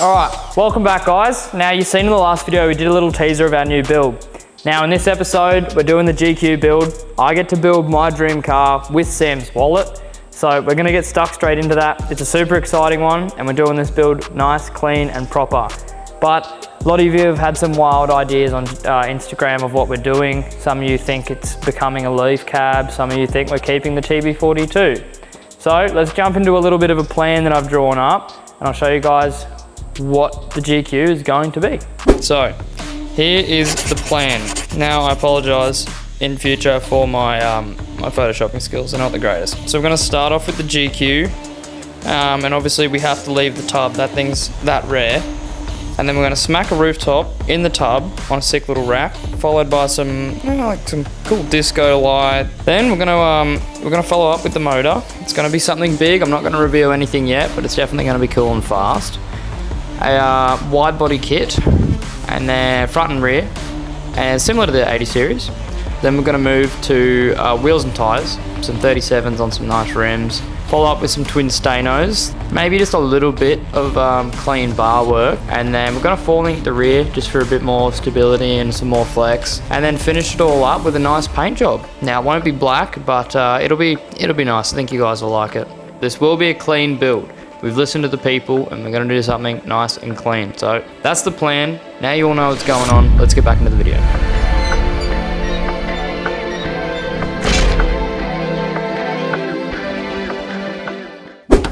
All right, welcome back guys. Now you've seen in the last video, we did a little teaser of our new build. Now in this episode, we're doing the GQ build. I get to build my dream car with Sam's wallet. So we're gonna get stuck straight into that. It's a super exciting one and we're doing this build nice, clean and proper. But a lot of you have had some wild ideas on Instagram of what we're doing. Some of you think it's becoming a Leaf cab. Some of you think we're keeping the TB42. So let's jump into a little bit of a plan that I've drawn up and I'll show you guys what the GQ is going to be. So here is the plan. Now I apologize in future for my my photoshopping skills, they're not the greatest. So we're gonna start off with the GQ and obviously we have to leave the tub, that thing's that rare. And then we're gonna smack a rooftop in the tub on a sick little rack, followed by some, like some cool disco light. Then we're gonna follow up with the motor. It's gonna be something big. I'm not gonna reveal anything yet, but it's definitely gonna be cool and fast. A wide body kit, and then front and rear, and similar to the 80 series. Then we're gonna move to wheels and tires, some 37s on some nice rims. Follow up with some twin Stanos, maybe just a little bit of clean bar work, and then we're gonna fall link the rear just for a bit more stability and some more flex, and then finish it all up with a nice paint job. Now it won't be black, but it'll be nice. I think you guys will like it. This will be a clean build. We've listened to the people and we're gonna do something nice and clean. So that's the plan. Now you all know what's going on. Let's get back into the video.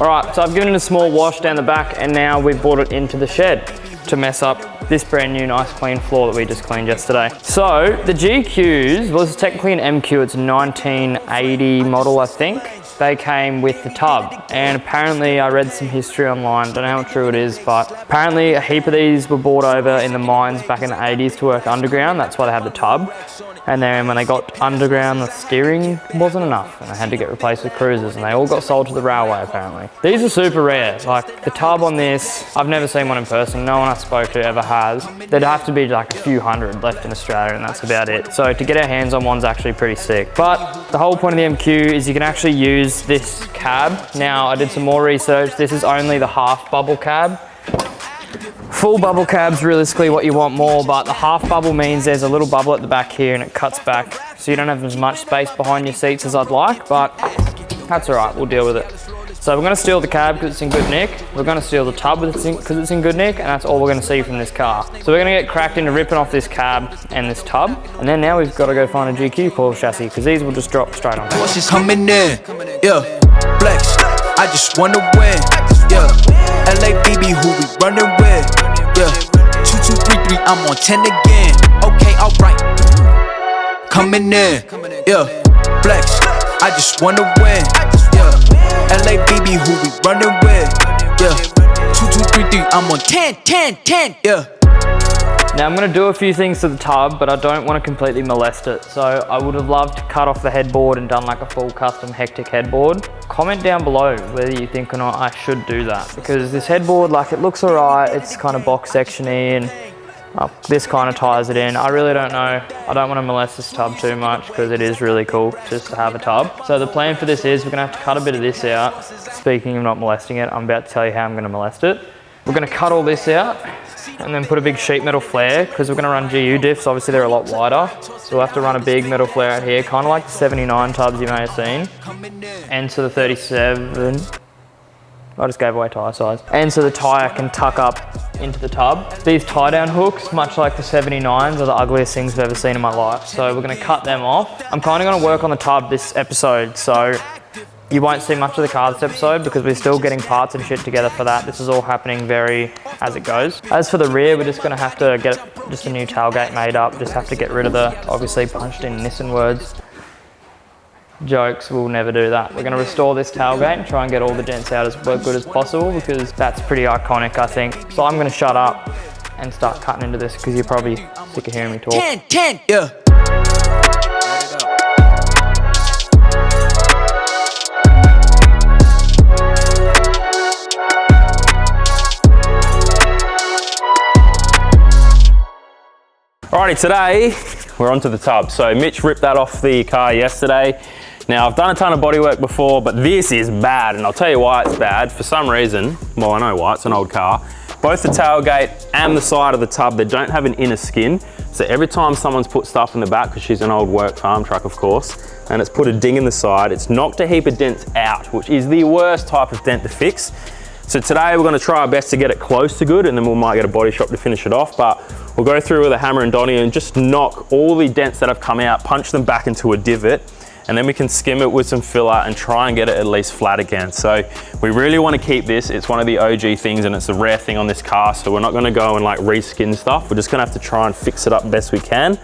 All right, so I've given it a small wash down the back and now we've brought it into the shed to mess up this brand new nice clean floor that we just cleaned yesterday. So the GQs, well, it's technically an MQ, it's a 1980 model, I think. They came with the tub, and apparently I read some history online, don't know how true it is, but apparently a heap of these were brought over in the mines back in the 80s to work underground. That's why they had the tub. And then when they got underground, the steering wasn't enough and they had to get replaced with cruisers, and they all got sold to the railway apparently. These are super rare. Like the tub on this, I've never seen one in person. No one I spoke to ever has. There'd have to be like a few hundred left in Australia and that's about it. So to get our hands on one's actually pretty sick. But the whole point of the MQ is you can actually use this cab. Now I did some more research. This is only the half bubble cab. Full bubble cab's realistically what you want more, but the half bubble means there's a little bubble at the back here and it cuts back, so you don't have as much space behind your seats as I'd like, but that's all right, we'll deal with it. So we're gonna steal the cab because it's in good nick. We're gonna steal the tub because it's in good nick, and that's all we're gonna see from this car. So we're gonna get cracked into ripping off this cab and this tub, and then now we've gotta go find a GQ coil chassis because these will just drop straight on. She's coming in, yeah, flex, I just wanna win, yeah, LABB who we running with, yeah, 2233, I'm on 10 again, okay, alright, coming in, yeah, flex, I just wanna win, yeah, LABB who we running with, yeah, 2233, I'm on 10, yeah. Now I'm going to do a few things to the tub, but I don't want to completely molest it. So I would have loved to cut off the headboard and done like a full custom hectic headboard. Comment down below whether you think or not I should do that, because this headboard, like, it looks alright, it's kind of box sectiony and this kind of ties it in. I really don't know. I don't want to molest this tub too much because it is really cool just to have a tub. So the plan for this is we're going to have to cut a bit of this out. Speaking of not molesting it, I'm about to tell you how I'm going to molest it. We're going to cut all this out and then put a big sheet metal flare because we're going to run GU diffs. Obviously they're a lot wider, so we'll have to run a big metal flare out here, kind of like the 79 tubs you may have seen, and so the 37. I just gave away tyre size. And so the tyre can tuck up into the tub. These tie down hooks, much like the 79s, are the ugliest things I've ever seen in my life, so we're going to cut them off. I'm kind of going to work on the tub this episode, so you won't see much of the car this episode because we're still getting parts and shit together for that. This is all happening very as it goes. As for the rear, we're just gonna have to get just a new tailgate made up. Just have to get rid of the obviously punched in Nissan words. Jokes, we'll never do that. We're gonna restore this tailgate and try and get all the dents out as good as possible because that's pretty iconic, I think. So I'm gonna shut up and start cutting into this because you're probably sick of hearing me talk. 10, yeah. Alrighty, today we're onto the tub. So Mitch ripped that off the car yesterday. Now I've done a ton of bodywork before, but this is bad, and I'll tell you why it's bad. For some reason, well, I know why, it's an old car, both the tailgate and the side of the tub, they don't have an inner skin. So every time someone's put stuff in the back, because she's an old work farm truck, of course, and it's put a ding in the side, it's knocked a heap of dents out, which is the worst type of dent to fix. So today we're gonna try our best to get it close to good, and then we might get a body shop to finish it off, but we'll go through with a hammer and Donnie and just knock all the dents that have come out, punch them back into a divot, and then we can skim it with some filler and try and get it at least flat again. So we really want to keep this. It's one of the OG things and it's a rare thing on this car, so we're not gonna go and like reskin stuff. We're just gonna have to try and fix it up best we can.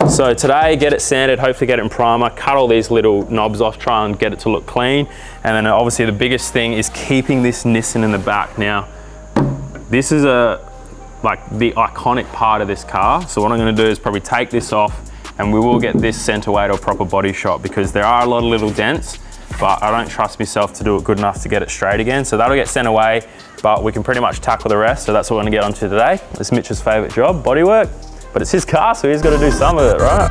So today, get it sanded, hopefully get it in primer, cut all these little knobs off, try and get it to look clean. And then obviously the biggest thing is keeping this Nissan in the back. Now, this is like the iconic part of this car. So what I'm gonna do is probably take this off and we will get this sent away to a proper body shop, because there are a lot of little dents, but I don't trust myself to do it good enough to get it straight again. So that'll get sent away, but we can pretty much tackle the rest. So that's what we're gonna get onto today. It's Mitch's favorite job, bodywork. But it's his car, so he's got to do some of it, right?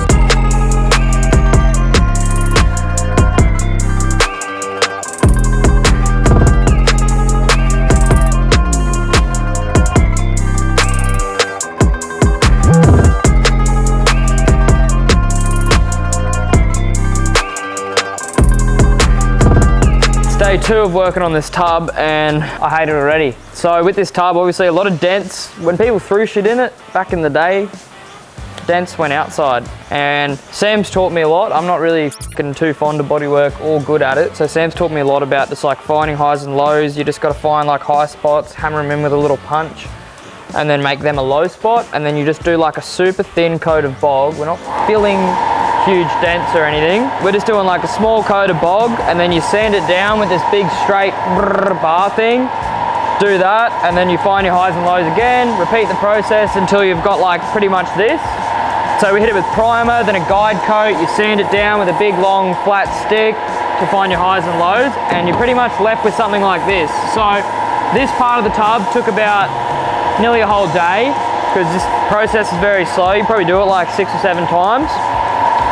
Day 2 of working on this tub and I hate it already. So with this tub, obviously a lot of dents. When people threw shit in it back in the day, dents went outside, and Sam's taught me a lot. I'm not really too fond of bodywork or good at it, so Sam's taught me a lot about just like finding highs and lows. You just got to find like high spots, hammer them in with a little punch, and then make them a low spot, and then you just do like a super thin coat of bog. We're not filling huge dents or anything. We're just doing like a small coat of bog, and then you sand it down with this big straight bar thing. Do that, and then you find your highs and lows again, repeat the process until you've got like pretty much this. So we hit it with primer, then a guide coat, you sand it down with a big long flat stick to find your highs and lows, and you're pretty much left with something like this. So this part of the tub took about nearly a whole day, because this process is very slow. You probably do it like 6 or 7 times,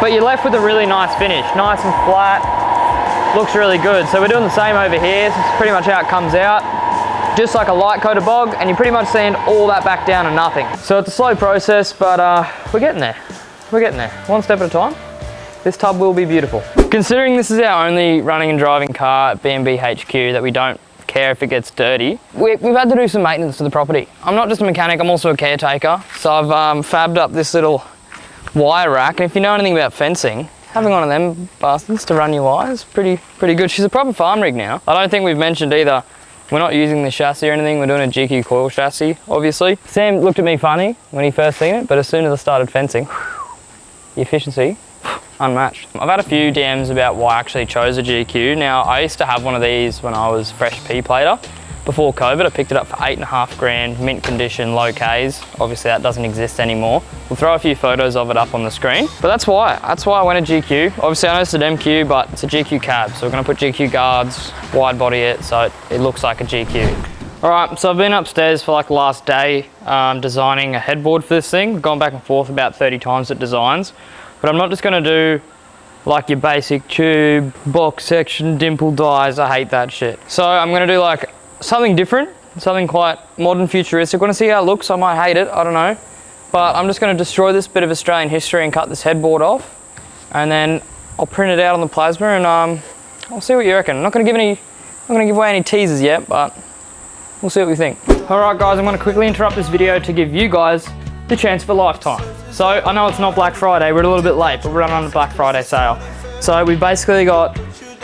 but you're left with a really nice finish, nice and flat, looks really good. So we're doing the same over here. So it's pretty much how it comes out. Just like a light coat of bog, and you pretty much sand all that back down to nothing. So it's a slow process, but we're getting there. We're getting there, one step at a time. This tub will be beautiful. Considering this is our only running and driving car at B&B HQ that we don't care if it gets dirty, we've had to do some maintenance to the property. I'm not just a mechanic, I'm also a caretaker. So I've fabbed up this little wire rack, and if you know anything about fencing, having one of them bastards to run your wires, pretty good. She's a proper farm rig now. I don't think we've mentioned either, we're not using the chassis or anything, we're doing a GQ coil chassis, obviously. Sam looked at me funny when he first seen it, but as soon as I started fencing, the efficiency, unmatched. I've had a few DMs about why I actually chose a GQ. Now, I used to have one of these when I was fresh P-plater. Before COVID, I picked it up for 8.5 grand, mint condition, low Ks. Obviously that doesn't exist anymore. We'll throw a few photos of it up on the screen. But that's why I went a GQ. Obviously I know it's an MQ, but it's a GQ cab. So we're gonna put GQ guards, wide body it, so it looks like a GQ. All right, so I've been upstairs for like the last day designing a headboard for this thing. We've gone back and forth about 30 times at designs, but I'm not just gonna do like your basic tube, box section, dimple dies. I hate that shit. So I'm gonna do like something different, something quite modern, futuristic. Want to see how it looks? I might hate it, I don't know. But I'm just going to destroy this bit of Australian history and cut this headboard off. And then I'll print it out on the plasma and I'll see what you reckon. I'm not going to give away any teasers yet, but we'll see what we think. All right guys, I'm going to quickly interrupt this video to give you guys the chance of a lifetime. So I know it's not Black Friday, we're a little bit late, but we're running on a Black Friday sale. So we've basically got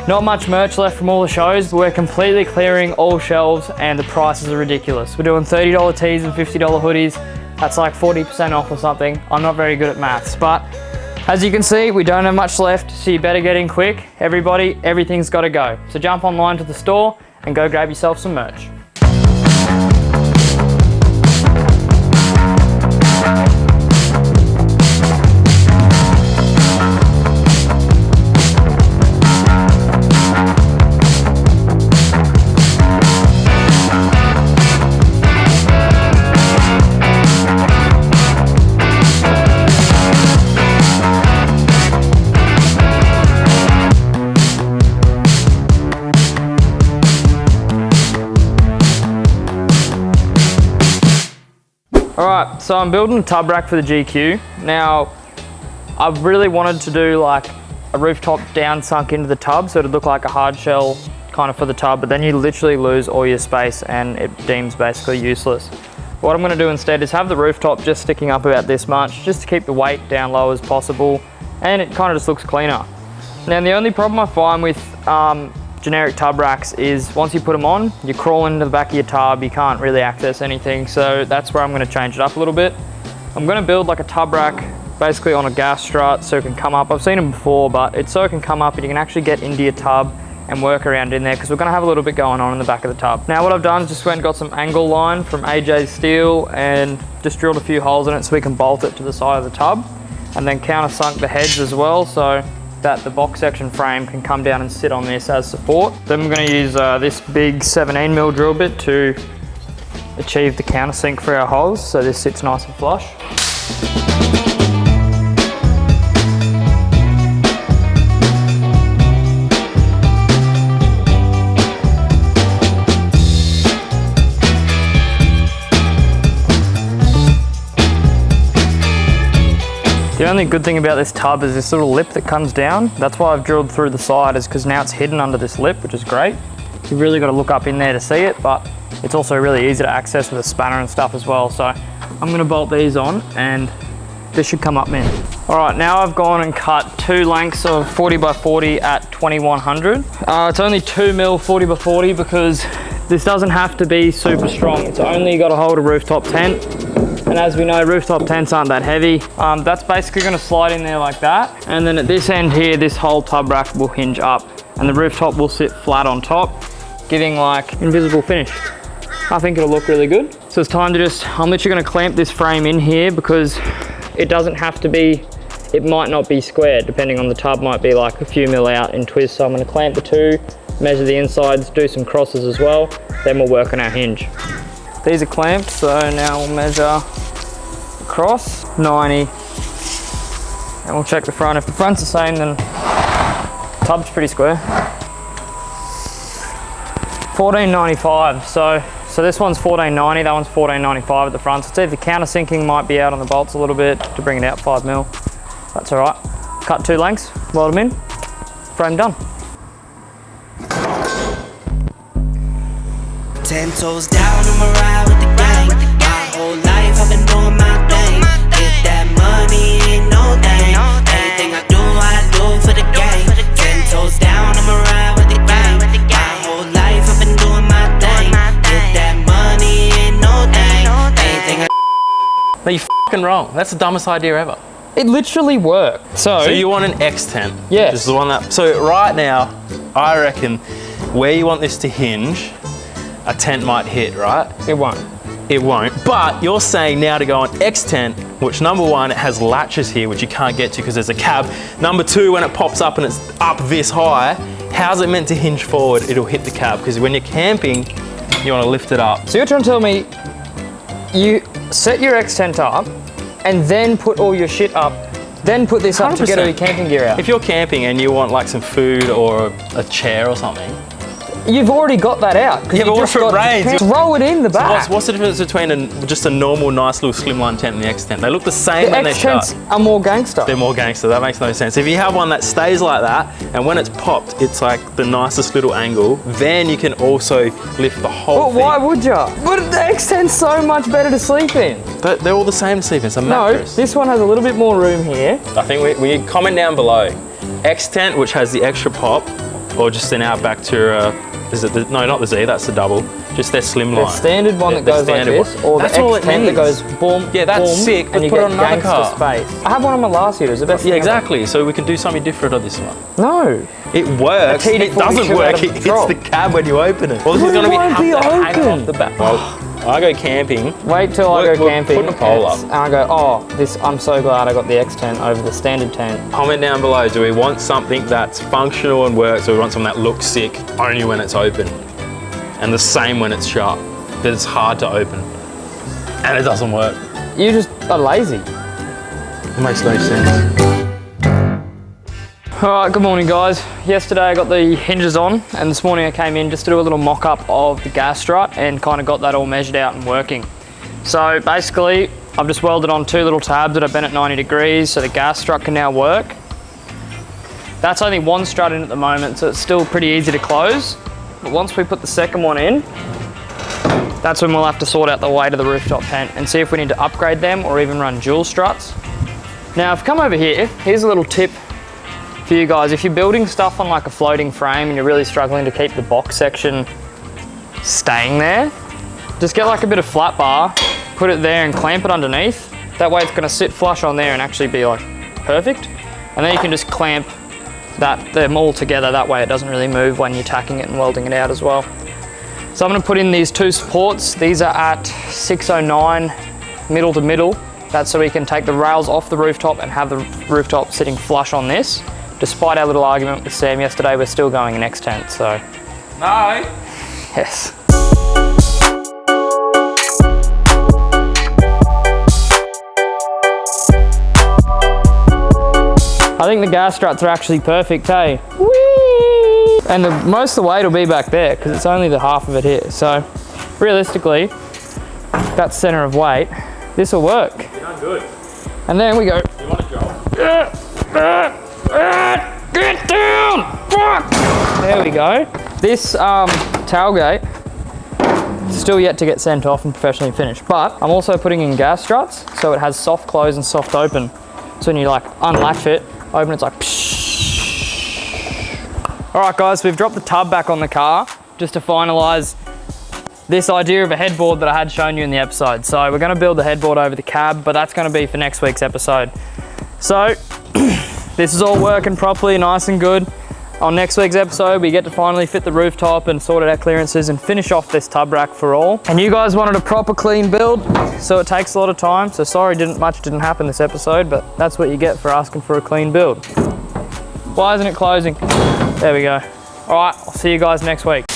not much merch left from all the shows, but we're completely clearing all shelves and the prices are ridiculous. We're doing $30 tees and $50 hoodies. That's like 40% off or something. I'm not very good at maths, but as you can see, we don't have much left, so you better get in quick. Everybody, everything's gotta go. So jump online to the store and go grab yourself some merch. All right, so I'm building a tub rack for the GQ. Now, I really wanted to do like a rooftop down sunk into the tub so it'd look like a hard shell kind of for the tub, but then you literally lose all your space and it deems basically useless. What I'm gonna do instead is have the rooftop just sticking up about this much, just to keep the weight down low as possible, and it kind of just looks cleaner. Now, the only problem I find with generic tub racks is once you put them on, you crawl into the back of your tub, you can't really access anything, so that's where I'm gonna change it up a little bit. I'm gonna build like a tub rack basically on a gas strut so it can come up. I've seen them before, but it's so it can come up and you can actually get into your tub and work around in there, because we're gonna have a little bit going on in the back of the tub. Now what I've done is just went and got some angle line from AJ's Steel and just drilled a few holes in it so we can bolt it to the side of the tub, and then countersunk the heads as well so that the box section frame can come down and sit on this as support. Then we're gonna use this big 17mm drill bit to achieve the countersink for our holes so this sits nice and flush. The only good thing about this tub is this little lip that comes down. That's why I've drilled through the side, is because now it's hidden under this lip, which is great. You've really got to look up in there to see it, but it's also really easy to access with a spanner and stuff as well. So I'm gonna bolt these on and this should come up in. All right, now I've gone and cut 2 lengths of 40x40 at 2100. It's only 2mm 40x40 because this doesn't have to be super strong. It's only got to hold a rooftop tent. And as we know, rooftop tents aren't that heavy. That's basically gonna slide in there like that. And then at this end here, this whole tub rack will hinge up and the rooftop will sit flat on top, giving like invisible finish. I think it'll look really good. So it's time to I'm literally gonna clamp this frame in here because it doesn't have to be, it might not be squared, depending on the tub, might be like a few mil out in twist. So I'm gonna clamp the 2, measure the insides, do some crosses as well, then we'll work on our hinge. These are clamped, so now we'll measure across 90 and we'll check the front. If the front's the same, then the tub's pretty square. 1495, so this one's 1490, that one's 1495 at the front. So it's either countersinking might be out on the bolts a little bit to bring it out 5mm. That's all right. Cut 2 lengths, weld them in, frame done. 10 toes down, I'm a ride with the gang. My whole life I've been doing my thing. Get that money, ain't no thing. Anything I do for the gang. 10 toes down, I'm a ride with the gang. My whole life I've been doing my thing. Get that money, ain't no thing. Anything I No, you're f***ing wrong. That's the dumbest idea ever. It literally worked. So you want an X tent? Yes. This is the one that, so right now, I reckon where you want this to hinge, a tent might hit, right? it won't. It won't, but you're saying now to go on X tent, which number 1, it has latches here, which you can't get to because there's a cab. Number 2, when it pops up and it's up this high, how's it meant to hinge forward? It'll hit the cab, because when you're camping, you want to lift it up. So you're trying to tell me you set your X tent up and then put all your shit up, then put this up to get all your camping gear out? If you're camping and you want like some food or a chair or something, you've already got that out. Yeah, but what if it rains? Throw it in the back. So what's the difference between just a normal, nice little slimline tent and the X tent? They look the same when they're X shut. tents are more gangster. They're more gangster, that makes no sense. If you have one that stays like that, and when it's popped, it's like the nicest little angle, then you can also lift the whole But thing. why would you? But the X tent's so much better to sleep in. They're all the same to sleep in, it's a No, mattress. this one has a little bit more room here. I think we comment down below. X tent, which has the extra pop, or just an Outback Tourer, is it no, not the Z, that's the double. Just their slimline. The standard one that goes like this, or the X tent that goes boom, yeah, that's boom, sick, and but you put get it on another gangster car. space. I have one on my last year, it was the best Yeah, thing exactly. So we can do something different on this one. ever. No. It works. A TD It doesn't 42 work. out of It hits control. the cab when you open it. Well, this But is going to it won't have be to hang open. off the back. Well, I go camping. Wait till I go We're camping putting a pole up. and I go, oh, I'm so glad I got the X tent over the standard tent. Comment down below, do we want something that's functional and works, or we want something that looks sick only when it's open? And the same when it's shut. That it's hard to open. And it doesn't work. You just are lazy. It makes no sense. All right, good morning guys. Yesterday I got the hinges on and this morning I came in just to do a little mock-up of the gas strut and kind of got that all measured out and working. So basically, I've just welded on 2 little tabs that have been at 90 degrees, so the gas strut can now work. That's only 1 strut in at the moment, so it's still pretty easy to close. But once we put the second one in, that's when we'll have to sort out the weight of the rooftop tent and see if we need to upgrade them or even run dual struts. Now, if you come over here, here's a little tip for you guys. If you're building stuff on like a floating frame and you're really struggling to keep the box section staying there, just get like a bit of flat bar, put it there and clamp it underneath. That way it's gonna sit flush on there and actually be like perfect. And then you can just clamp them all together. That way it doesn't really move when you're tacking it and welding it out as well. So I'm gonna put in these 2 supports. These are at 609 middle to middle. That's so we can take the rails off the rooftop and have the rooftop sitting flush on this. Despite our little argument with Sam yesterday, we're still going an X tent, so. No. Yes. I think the gas struts are actually perfect, hey? Whee! And most of the weight will be back there because it's only the half of it here. So realistically, that center of weight, this will work. You're done good. And then we go. You want a job? Get down! Fuck! There we go. This tailgate is still yet to get sent off and professionally finished, but I'm also putting in gas struts so it has soft close and soft open. So when you like unlatch it, open it's like pshh. All right guys, we've dropped the tub back on the car just to finalize this idea of a headboard that I had shown you in the episode. So we're gonna build the headboard over the cab, but that's gonna be for next week's episode. So this is all working properly, nice and good. On next week's episode, we get to finally fit the rooftop and sort out our clearances and finish off this tub rack for all. And you guys wanted a proper clean build, so it takes a lot of time. So sorry much didn't happen this episode, but that's what you get for asking for a clean build. Why isn't it closing? There we go. All right, I'll see you guys next week.